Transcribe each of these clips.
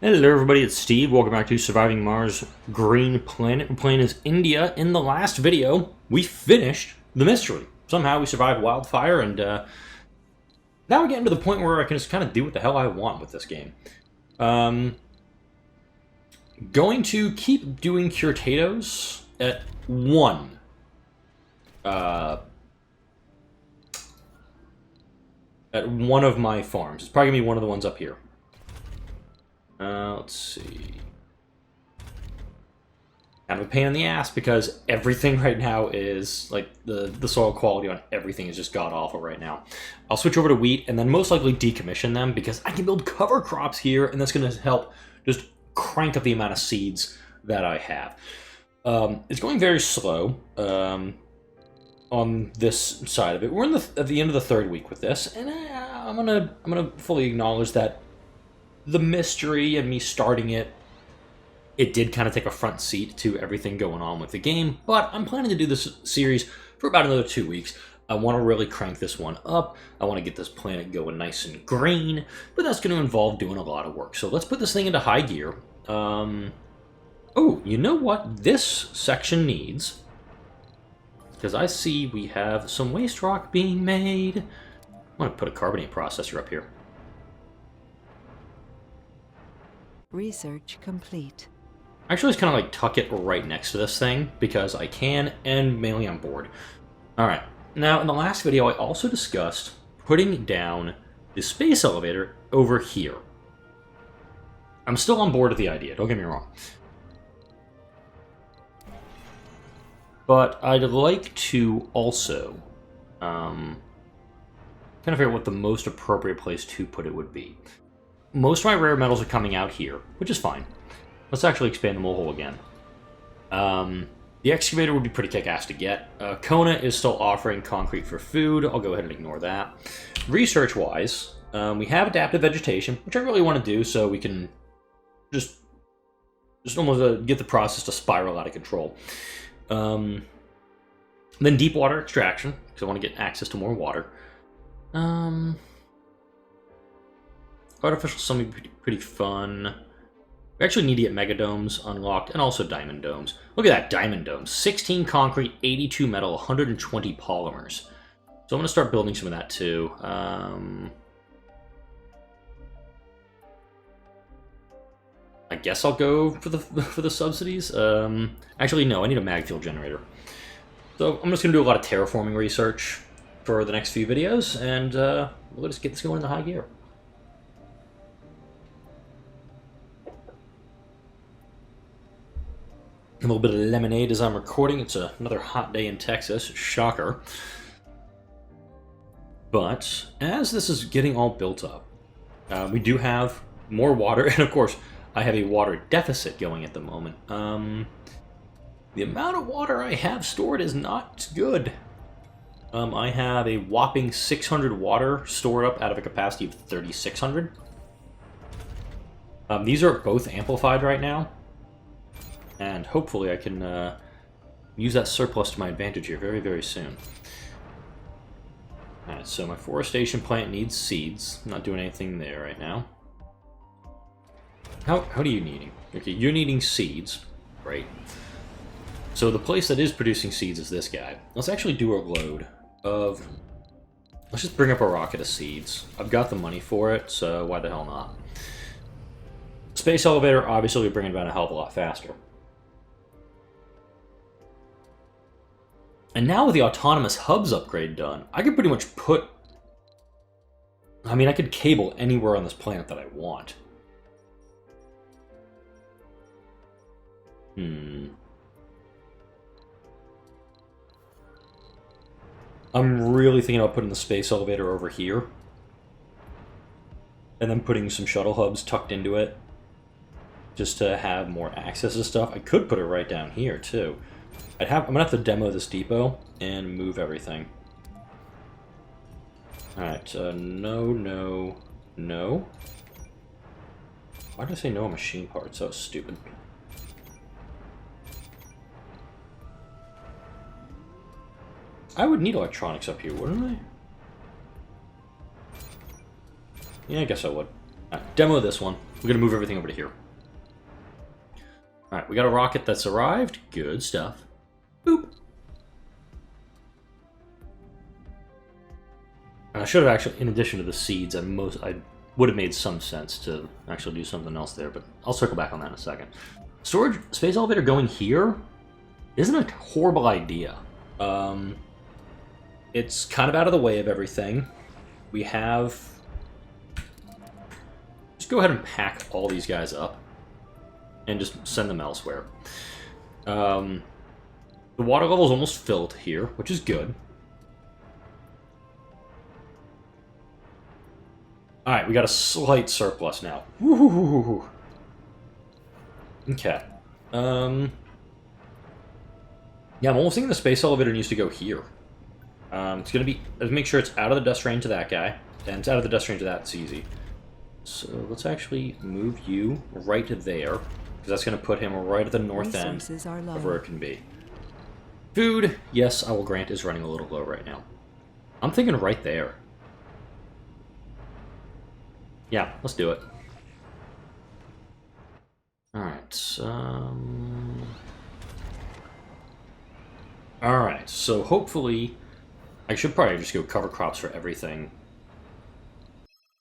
Hello everybody, it's Steve. Welcome back to Surviving Mars Green Planet. We're playing as India. In the last video, we finished the mystery. Somehow we survived Wildfire, and now we're getting to the point where I can just kind of do what the hell I want with this game. Going to keep doing curtados at one. At one of my farms. It's probably going to be one of the ones up here. Let's see. Kind of a pain in the ass because everything right now is, like, the soil quality on everything is just god-awful right now. I'll switch over to wheat and then most likely decommission them because I can build cover crops here and that's going to help just crank up the amount of seeds that I have. It's going very slow on this side of it. We're at the end of the third week with this, and I'm gonna fully acknowledge that the mystery and me starting it did kind of take a front seat to everything going on with the game, but I'm planning to do this series for about another 2 weeks. I want to really crank this one up. I want to get this planet going nice and green, but that's going to involve doing a lot of work. So let's put this thing into high gear. Oh, you know what this section needs? Because I see we have some waste rock being made. I want to put a carbonate processor up here. Research complete. Actually, just kind of like tuck it right next to this thing because I can, and mainly I'm bored. Alright, now in the last video I also discussed putting down the space elevator over here. I'm still on board with the idea, don't get me wrong. But I'd like to also kind of figure out what the most appropriate place to put it would be. Most of my rare metals are coming out here, which is fine. Let's actually expand the mole hole again. The excavator would be pretty kick-ass to get. Kona is still offering concrete for food. I'll go ahead and ignore that. Research-wise, we have adaptive vegetation, which I really want to do so we can just almost get the process to spiral out of control. Then deep water extraction, because I want to get access to more water. Artificial sun would be pretty fun. We actually need to get megadomes unlocked, and also diamond domes. Look at that, diamond domes. 16 concrete, 82 metal, 120 polymers. So I'm going to start building some of that too. I guess I'll go for the subsidies. Actually, no, I need a mag fuel generator. So I'm just going to do a lot of terraforming research for the next few videos, and we'll just get this going in the high gear. A little bit of lemonade as I'm recording. It's another hot day in Texas. Shocker. But as this is getting all built up, we do have more water, and of course, I have a water deficit going at the moment. The amount of water I have stored is not good. I have a whopping 600 water stored up out of a capacity of 3,600. These are both amplified right now. And hopefully I can use that surplus to my advantage here very, very soon. Alright, so my forestation plant needs seeds. I'm not doing anything there right now. How do you needing? Okay, you're needing seeds. Great. So the place that is producing seeds is this guy. Let's actually do a load of... Let's just bring up a rocket of seeds. I've got the money for it, so why the hell not? Space elevator, obviously, we bring it down a hell of a lot faster. And now with the autonomous hubs upgrade done, I could pretty much put... I mean, I could cable anywhere on this planet that I want. I'm really thinking about putting the space elevator over here. And then putting some shuttle hubs tucked into it. Just to have more access to stuff. I could put it right down here, too. I'm gonna have to demo this depot and move everything. Alright, no. Why did I say no on machine parts? That was stupid. I would need electronics up here, wouldn't I? Yeah, I guess I would. Demo this one. We're gonna move everything over to here. Alright, we got a rocket that's arrived. Good stuff. Boop. And I should have actually, in addition to the seeds, I would have made some sense to actually do something else there, but I'll circle back on that in a second. Storage space elevator going here isn't a horrible idea. It's kind of out of the way of everything. We have... Just go ahead and pack all these guys up and just send them elsewhere. The water level is almost filled here, which is good. Alright, we got a slight surplus now. Woo-hoo-hoo-hoo-hoo. Okay. Yeah, I'm almost thinking the space elevator needs to go here. It's going to be... Let's make sure it's out of the dust range of that guy. And it's out of the dust range of that, it's easy. So let's actually move you right there. Because that's going to put him right at the north end of where it can be. Food, yes, I will grant, is running a little low right now. I'm thinking right there. Yeah, let's do it. Alright, Alright, so hopefully... I should probably just go cover crops for everything.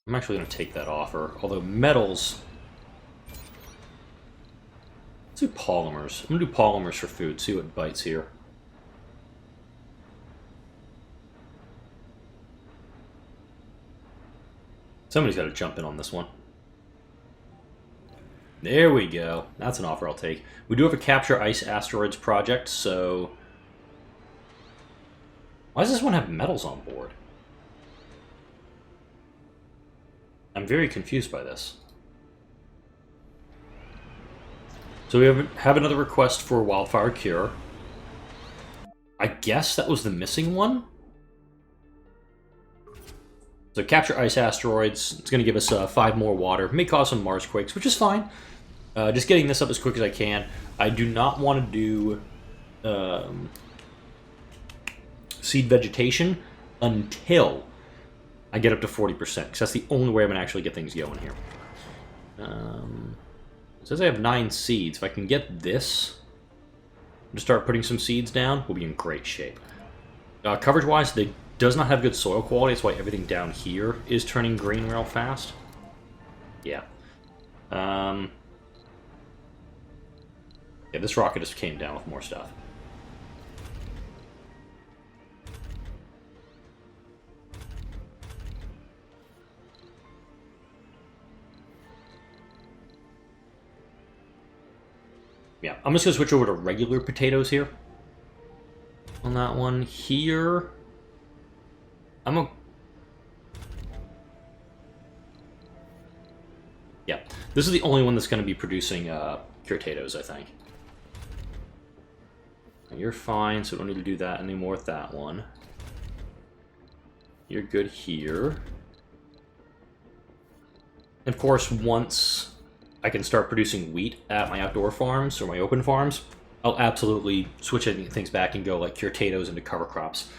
I'm actually going to take that offer, although metals... Let's do polymers. I'm going to do polymers for food, see what bites here. Somebody's got to jump in on this one. There we go. That's an offer I'll take. We do have a Capture Ice Asteroids project, so... Why does this one have metals on board? I'm very confused by this. So we have another request for Wildfire Cure. I guess that was the missing one? So Capture Ice Asteroids, it's going to give us 5 more water. May cause some Mars quakes, which is fine. Just getting this up as quick as I can. I do not want to do seed vegetation until I get up to 40%, because that's the only way I'm going to actually get things going here. It says I have 9 seeds. If I can get this to start putting some seeds down, we'll be in great shape. Coverage-wise, they does not have good soil quality. That's why everything down here is turning green real fast. Yeah. Yeah, this rocket just came down with more stuff. Yeah, I'm just going to switch over to regular potatoes here. On that one here... Yeah, this is the only one that's going to be producing potatoes, I think. Now you're fine, so we don't need to do that anymore with that one. You're good here. And of course, once I can start producing wheat at my outdoor farms, or my open farms, I'll absolutely switch things back and go like cure potatoes into cover crops.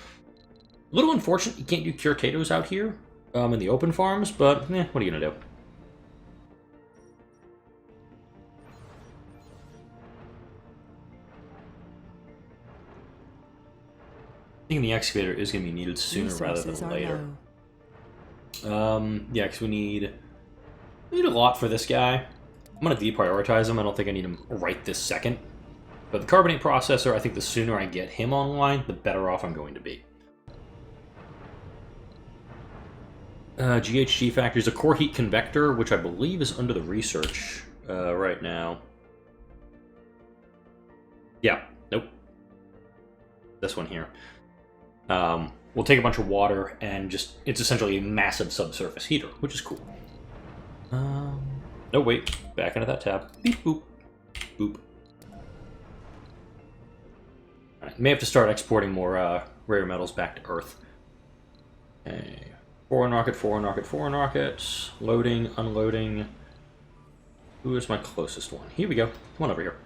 A little unfortunate you can't do cure potatoes out here in the open farms, but what are you going to do? I think the excavator is going to be needed sooner rather than later. Yeah, because we need a lot for this guy. I'm going to deprioritize him. I don't think I need him right this second. But the carbonate processor, I think the sooner I get him online, the better off I'm going to be. GHG factories, a core heat convector, which I believe is under the research right now. Yeah, nope. This one here. We'll take a bunch of water and just... It's essentially a massive subsurface heater, which is cool. No, wait. Back into that tab. Beep, boop. Boop. Alright, may have to start exporting more rare metals back to Earth. Okay. Foreign rocket, foreign rocket, foreign rocket. Loading, unloading. Who is my closest one? Here we go. Come on over here.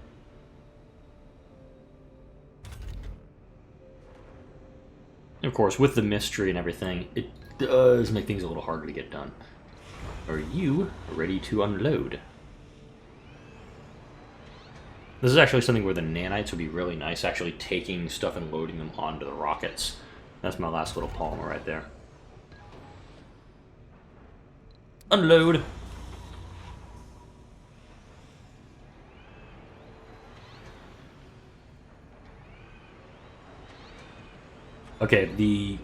And of course, with the mystery and everything, it does make things a little harder to get done. Are you ready to unload? This is actually something where the nanites would be really nice, actually taking stuff and loading them onto the rockets. That's my last little polymer right there. Unload! Okay, the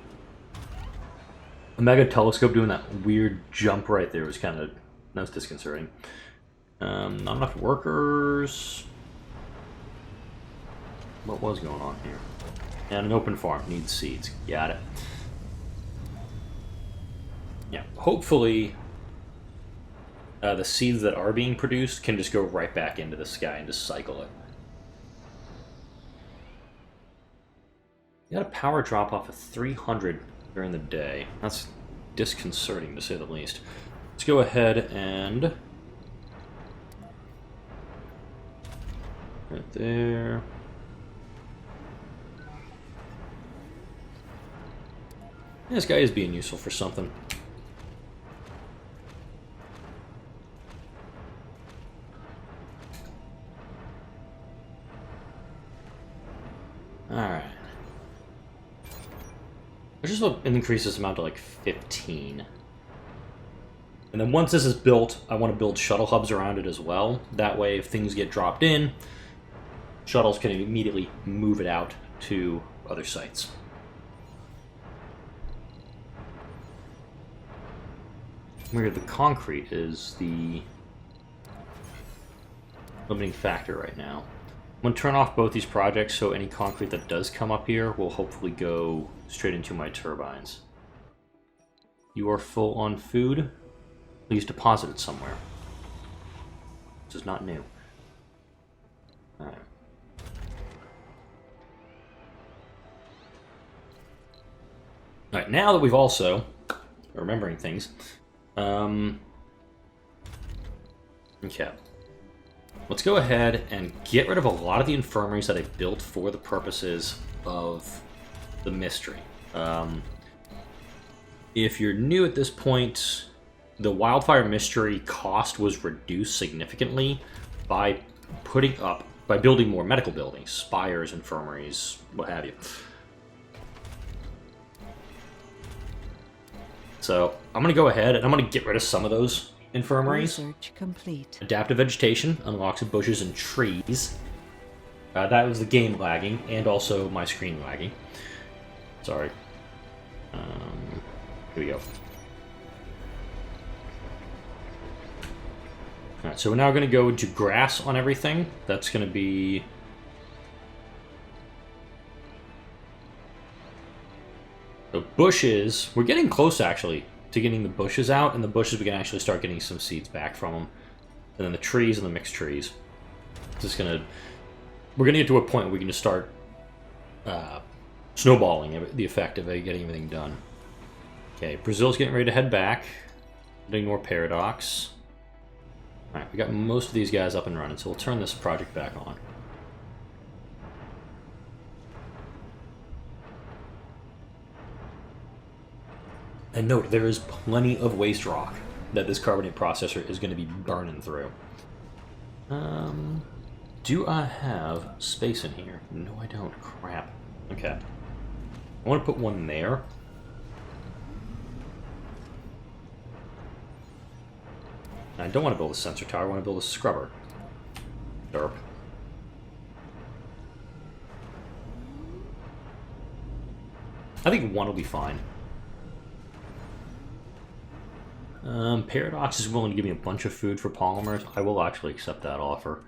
Omega telescope doing that weird jump right there was kind of... that was disconcerting. Not enough workers... What was going on here? And an open farm needs seeds. Got it. Yeah, hopefully the seeds that are being produced can just go right back into the sky and just cycle it. You got a power drop off of 300 during the day. That's disconcerting to say the least. Let's go ahead and... right there... this guy is being useful for something. Alright. Let's just increase this amount to like 15. And then once this is built, I want to build shuttle hubs around it as well. That way, if things get dropped in, shuttles can immediately move it out to other sites. Where the concrete is the limiting factor right now. I'm going to turn off both these projects so any concrete that does come up here will hopefully go straight into my turbines. You are full on food. Please deposit it somewhere. This is not new. Alright. Alright, now that we've also... remembering things... okay. Let's go ahead and get rid of a lot of the infirmaries that I built for the purposes of the mystery. If you're new at this point, the Wildfire mystery cost was reduced significantly by building more medical buildings, spires, infirmaries, what have you. So I'm going to go ahead and I'm going to get rid of some of those infirmaries. Research complete. Adaptive vegetation unlocks bushes and trees. That was the game lagging, and also my screen lagging. Sorry. Here we go. Alright, so we're now going to go to grass on everything. That's going to be... the bushes, we're getting close actually to getting the bushes out, and the bushes we can actually start getting some seeds back from them. And then the trees and the mixed trees. We're gonna get to a point where we can just start snowballing the effect of getting everything done. Okay, Brazil's getting ready to head back. Ignore Paradox. Alright, we got most of these guys up and running, so we'll turn this project back on. And note, there is plenty of waste rock that this carbonate processor is going to be burning through. Do I have space in here? No, I don't. Crap. Okay. I want to put one there. I don't want to build a sensor tower, I want to build a scrubber. Derp. I think one will be fine. Paradox is willing to give me a bunch of food for polymers. I will actually accept that offer.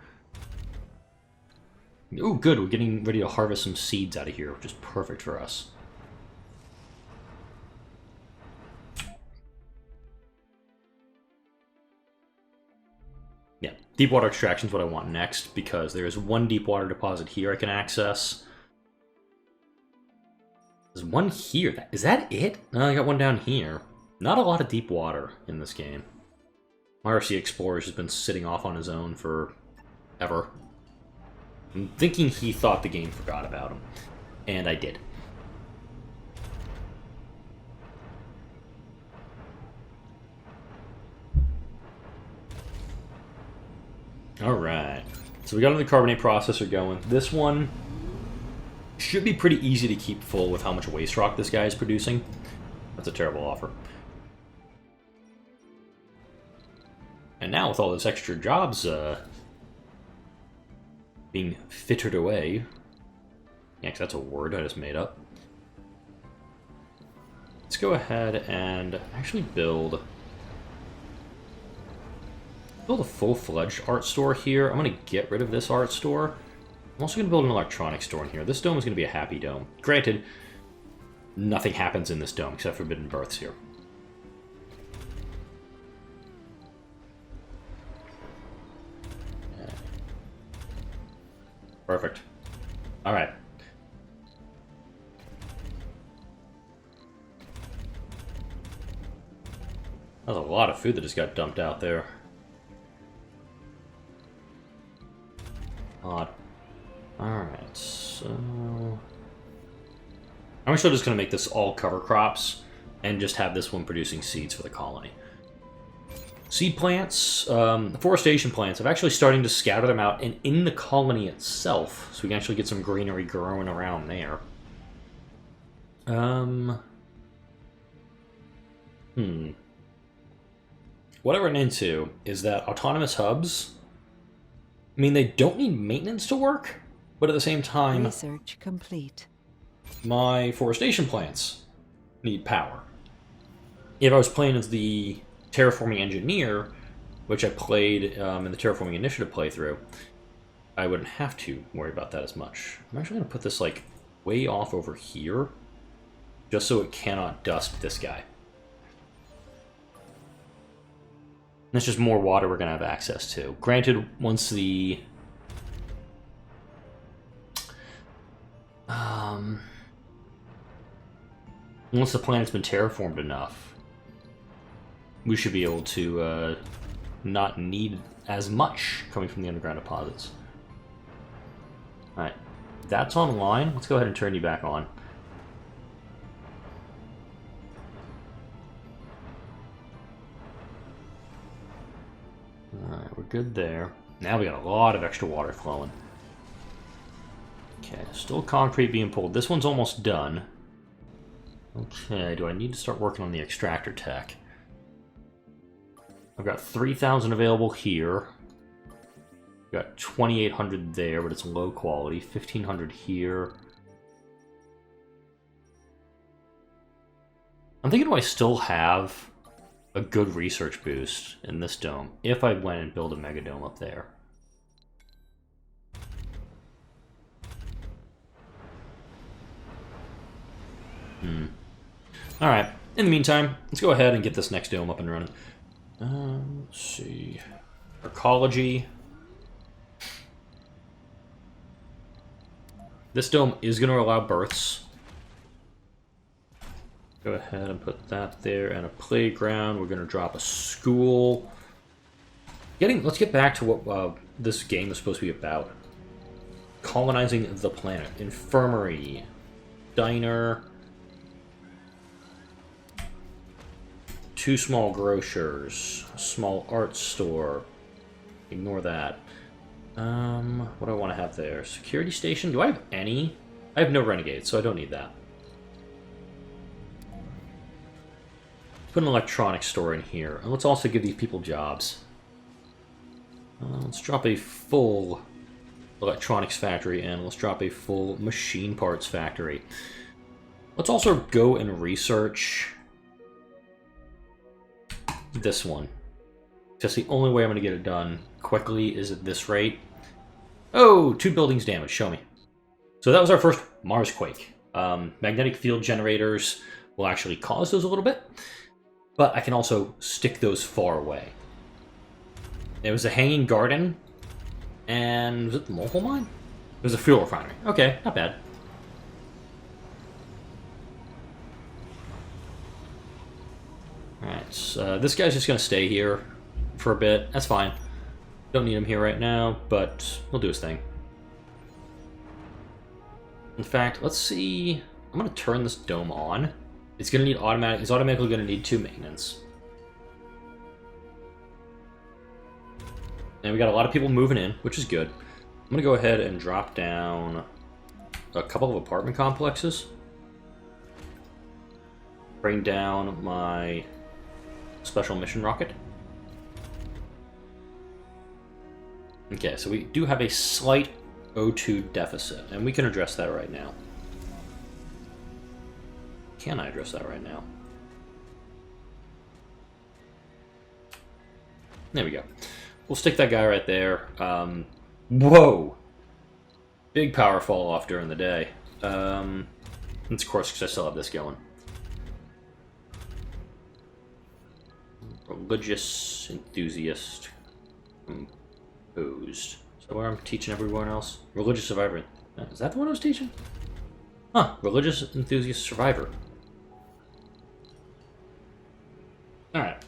Ooh, good. We're getting ready to harvest some seeds out of here, which is perfect for us. Yeah, deep water extraction is what I want next, because there is one deep water deposit here I can access. There's one here. Is that it? No, I got one down here. Not a lot of deep water in this game. RC Explorer's has been sitting off on his own for ever. I'm thinking he thought the game forgot about him. And I did. Alright. So we got another carbonate processor going. This one should be pretty easy to keep full with how much waste rock this guy is producing. That's a terrible offer. And now with all those extra jobs being fittered away... Yeah, 'cause that's a word I just made up. Let's go ahead and actually build a full-fledged art store here. I'm going to get rid of this art store. I'm also going to build an electronics store in here. This dome is going to be a happy dome. Granted, nothing happens in this dome except forbidden births here. Yeah. Perfect. Alright. That's a lot of food that just got dumped out there. Odd. Alright, so... I'm actually just going to make this all cover crops and just have this one producing seeds for the colony. Seed plants, forestation plants, I'm actually starting to scatter them out and in the colony itself, so we can actually get some greenery growing around there. What I run into is that autonomous hubs, I mean, they don't need maintenance to work, but at the same time... Research complete. My forestation plants need power. If I was playing as the terraforming engineer, which I played in the terraforming initiative playthrough, I wouldn't have to worry about that as much. I'm actually going to put this like way off over here, just so it cannot dust this guy. And that's just more water we're going to have access to. Granted, once the... once the planet's been terraformed enough, we should be able to not need as much coming from the underground deposits. Alright, that's online. Let's go ahead and turn you back on. Alright, we're good there. Now we got a lot of extra water flowing. Okay, still concrete being pulled. This one's almost done. Okay, do I need to start working on the extractor tech? I've got 3,000 available here. Got 2,800 there, but it's low quality. 1,500 here. I'm thinking, do I still have a good research boost in this dome if I went and build a mega dome up there? Alright, in the meantime, let's go ahead and get this next dome up and running. Let's see. Ecology. This dome is going to allow births. Go ahead and put that there, and a playground. We're going to drop a school. Let's get back to what this game is supposed to be about. Colonizing the planet. Infirmary. Diner. 2 small grocers. A small art store. Ignore that. What do I want to have there? Security station? Do I have any? I have no renegades, so I don't need that. Put an electronics store in here. And let's also give these people jobs. Let's drop a full electronics factory, and let's drop a full machine parts factory. Let's also go and research this one. Just the only way I'm going to get it done quickly is at this rate. Oh, 2 buildings damaged. Show me. So that was our first Mars quake. Magnetic field generators will actually cause those a little bit, but I can also stick those far away. It was a hanging garden, and was it the mobile mine? It was a fuel refinery. Okay, not bad. Alright, so this guy's just going to stay here for a bit. That's fine. Don't need him here right now, but we'll do his thing. In fact, let's see. I'm going to turn this dome on. It's going to need automatic. It's automatically going to need 2 maintenance. And we got a lot of people moving in, which is good. I'm going to go ahead and drop down a couple of apartment complexes. Bring down my special mission rocket. Okay, so we do have a slight O2 deficit, and we can address that right now. Can I address that right now? There we go. We'll stick that guy right there. Whoa! Big power fall off during the day. That's of course because I still have this going. Religious enthusiast composed. So where I'm teaching everyone else? Religious survivor. Is that the one I was teaching? Huh. Religious enthusiast survivor. Alright.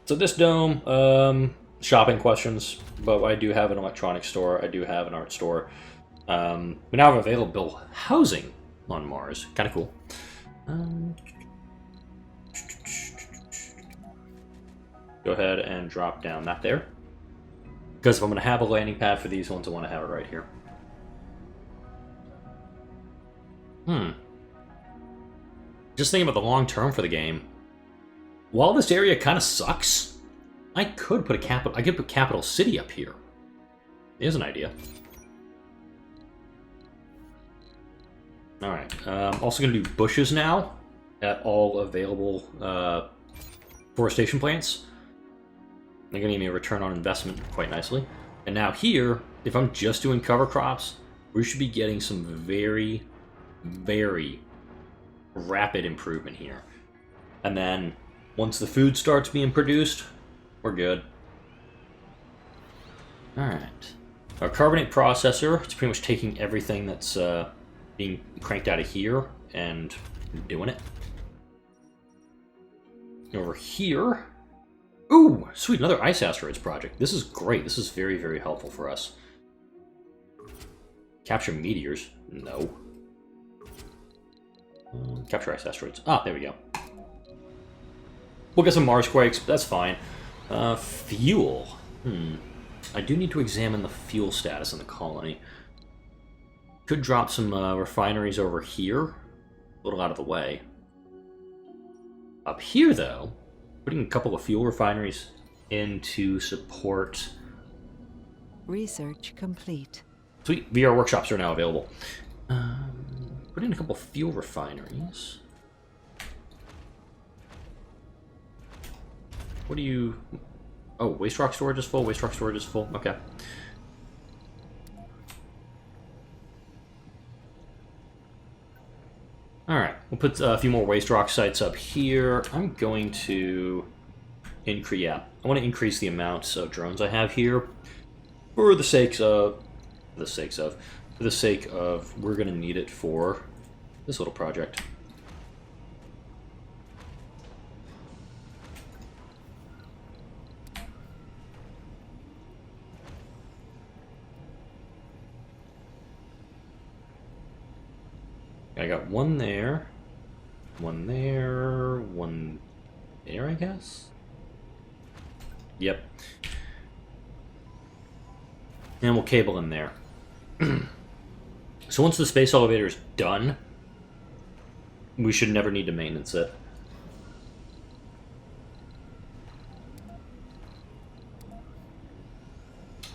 So this dome, shopping questions, but I do have an electronics store, I do have an art store. We now have available housing on Mars. Kind of cool. Go ahead and drop down that there. Because if I'm going to have a landing pad for these ones, I want to have it right here. Just thinking about the long term for the game. While this area kind of sucks, I could put Capital City up here. There's an idea. Alright, also going to do bushes now at all available forestation plants. They're going to give me a return on investment quite nicely. And now here, if I'm just doing cover crops, we should be getting some very, very rapid improvement here. And then, once the food starts being produced, we're good. Alright. Our carbonate processor, it's pretty much taking everything that's being cranked out of here and doing it. Over here... Ooh, sweet, another ice asteroids project. This is great. This is very, very helpful for us. Capture meteors? No. Capture ice asteroids. Ah, there we go. We'll get some Mars quakes, but that's fine. Fuel. I do need to examine the fuel status in the colony. Could drop some refineries over here. A little out of the way. Up here, though, putting a couple of fuel refineries in to support... Research complete. Sweet, VR workshops are now available. Put in a couple of fuel refineries. What do you... Oh, waste rock storage is full, waste rock storage is full, okay. Alright, we'll put a few more waste rock sites up here. I'm going to increase, I want to increase the amount of drones I have here for the sake of, we're going to need it for this little project. I got one there, one there, one there, I guess? Yep. And we'll cable in there. So once the space elevator is done, we should never need to maintenance it.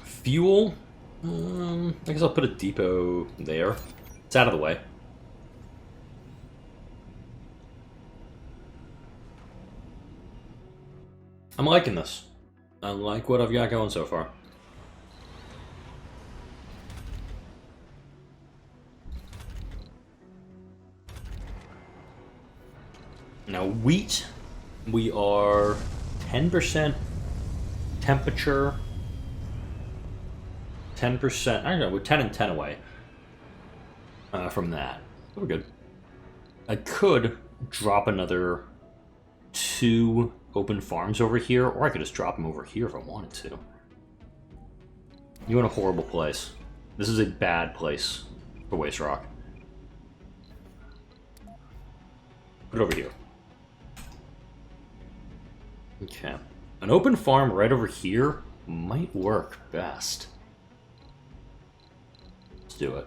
Fuel? I guess I'll put a depot there. It's out of the way. I'm liking this. I like what I've got going so far. Now wheat, we are 10% temperature, 10%, I don't know, we're 10 and 10 away from that. We're good. I could drop another 2 open farms over here, or I could just drop them over here if I wanted to. You're in a horrible place. This is a bad place for waste rock. Put it over here. Okay. An open farm right over here might work best. Let's do it.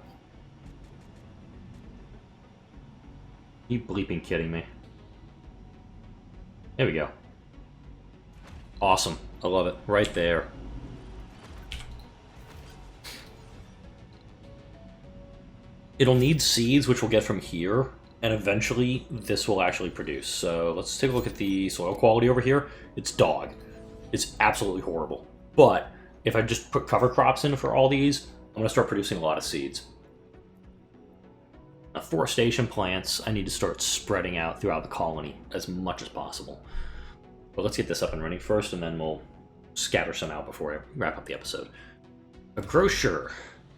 You bleeping kidding me? There we go. Awesome. I love it. Right there. It'll need seeds, which we'll get from here, and eventually this will actually produce. So let's take a look at the soil quality over here. It's dog. It's absolutely horrible. But if I just put cover crops in for all these, I'm going to start producing a lot of seeds. Now, forestation plants, I need to start spreading out throughout the colony as much as possible. But let's get this up and running first, and then we'll scatter some out before I wrap up the episode. A grocer.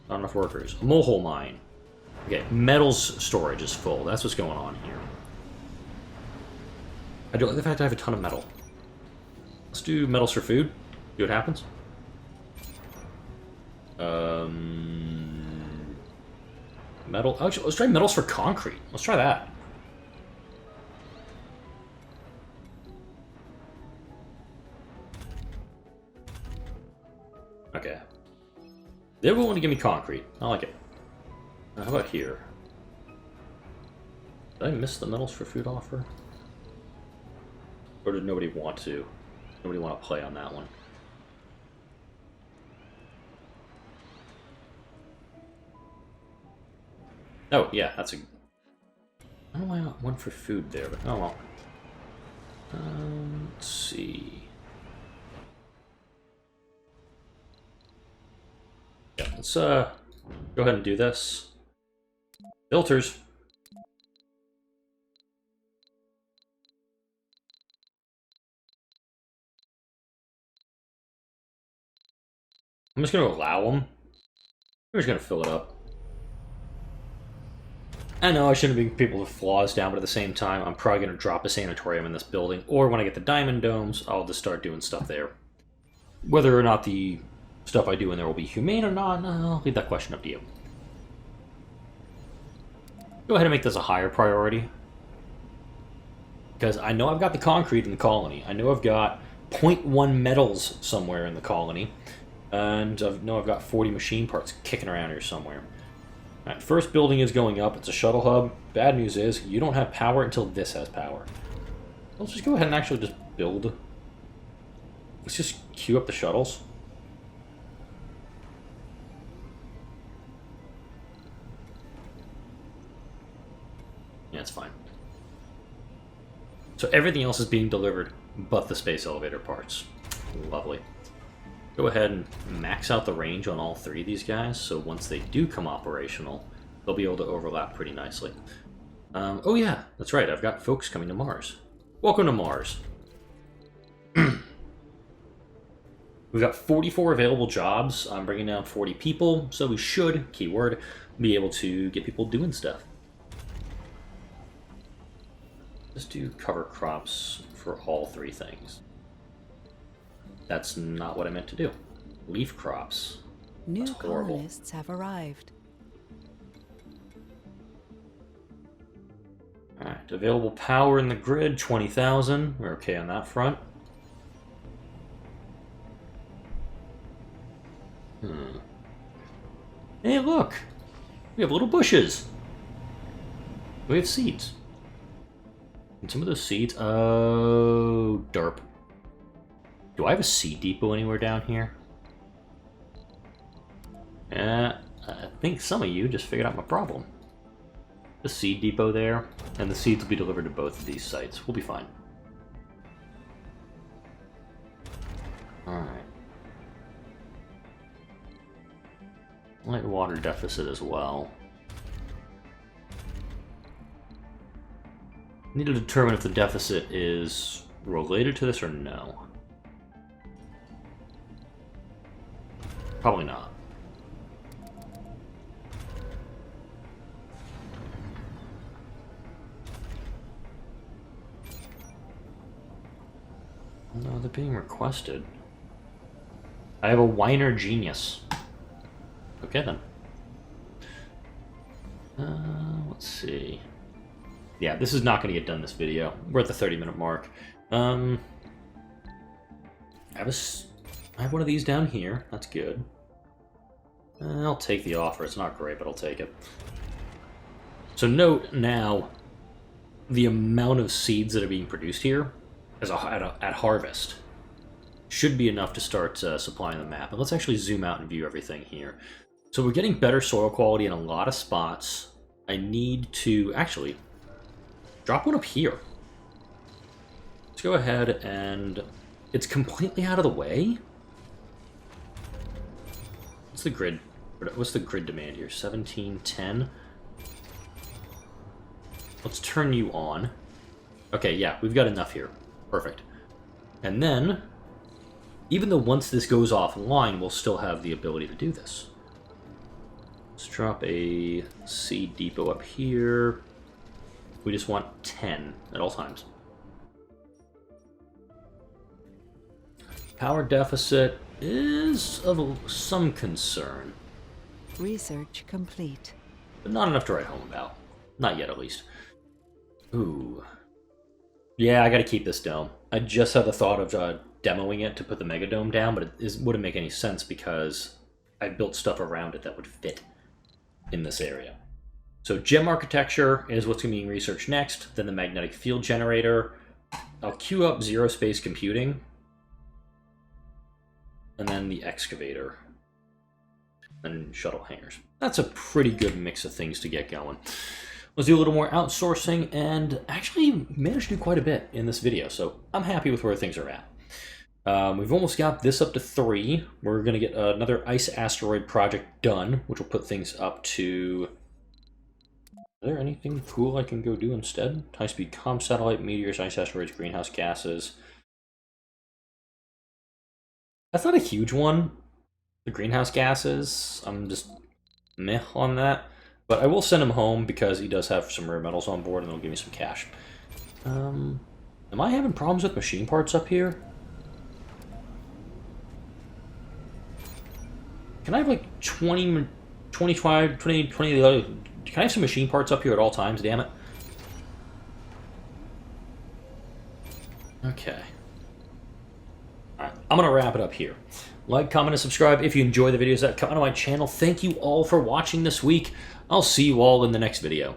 Not enough workers. A mole mine. Okay, metals storage is full. That's what's going on here. I don't like the fact I have a ton of metal. Let's do metals for food. See what happens. Metal. Actually, let's try metals for concrete. Let's try that. Okay. They're willing to give me concrete. I like it. How about here? Did I miss the metals for food offer? Or did nobody want to? Nobody want to play on that one. Oh, yeah, that's a... I don't know why I got one for food there, but oh well. Let's see... Yeah, let's go ahead and do this. Filters. I'm just going to allow them. I'm just going to fill it up. I know I shouldn't be people with flaws down, but at the same time, I'm probably going to drop a sanatorium in this building, or when I get the diamond domes, I'll just start doing stuff there. Whether or not the stuff I do in there will be humane or not, I'll leave that question up to you. Go ahead and make this a higher priority. Because I know I've got the concrete in the colony. I know I've got 0.1 metals somewhere in the colony. And I know I've got 40 machine parts kicking around here somewhere. Alright, first building is going up. It's a shuttle hub. Bad news is, you don't have power until this has power. Let's just go ahead and actually just build. Let's just queue up the shuttles. Yeah, it's fine. So everything else is being delivered but the space elevator parts. Lovely. Go ahead and max out the range on all three of these guys, so once they do come operational, they'll be able to overlap pretty nicely. Oh yeah, that's right, I've got folks coming to Mars. Welcome to Mars. We've got 44 available jobs. I'm bringing down 40 people, so we should, keyword, be able to get people doing stuff. Let's do cover crops for all three things. That's not what I meant to do. Leaf crops. New colonists have arrived. Alright, available power in the grid, 20,000. We're okay on that front. Hey, look! We have little bushes! We have seeds. And some of those seeds... Oh, derp. Do I have a seed depot anywhere down here? I think some of you just figured out my problem. The seed depot there, and the seeds will be delivered to both of these sites. We'll be fine. Alright. Light water deficit as well. Need to determine if the deficit is related to this or no. Probably not. No, they're being requested. I have a whiner genius. Okay then. Let's see. Yeah, this is not going to get done this video. We're at the 30-minute mark. I have a I have one of these down here. That's good. I'll take the offer. It's not great, but I'll take it. So note now the amount of seeds that are being produced here at harvest should be enough to start supplying the map. And let's actually zoom out and view everything here. So we're getting better soil quality in a lot of spots. I need to actually drop one up here. Let's go ahead and it's completely out of the way. What's the grid? What's the grid demand here? 1710. Let's turn you on. Okay, yeah, we've got enough here. Perfect. And then, even though once this goes offline, we'll still have the ability to do this. Let's drop a seed depot up here. We just want 10 at all times. Power deficit is of some concern. Research complete. But not enough to write home about. Not yet, at least. Ooh. Yeah, I gotta keep this dome. I just had the thought of demoing it to put the Mega Dome down, but it wouldn't make any sense because I built stuff around it that would fit in this area. So gem architecture is what's going to be being researched next, then the magnetic field generator. I'll queue up zero space computing, and then the excavator, and shuttle hangars. That's a pretty good mix of things to get going. Let's do a little more outsourcing, and actually managed to do quite a bit in this video, so I'm happy with where things are at. We've almost got this up to 3. We're going to get another ice asteroid project done, which will put things up to... Is there anything cool I can go do instead? High-speed comm satellite, meteors, ice asteroids, greenhouse gases. That's not a huge one. The greenhouse gases, I'm just meh on that. But I will send him home because he does have some rare metals on board and it'll give me some cash. Am I having problems with machine parts up here? Can I have like 20, can I have some machine parts up here at all times, damn it? Okay. Alright, I'm gonna wrap it up here. Like, comment, and subscribe if you enjoy the videos that come out of my channel. Thank you all for watching this week. I'll see you all in the next video.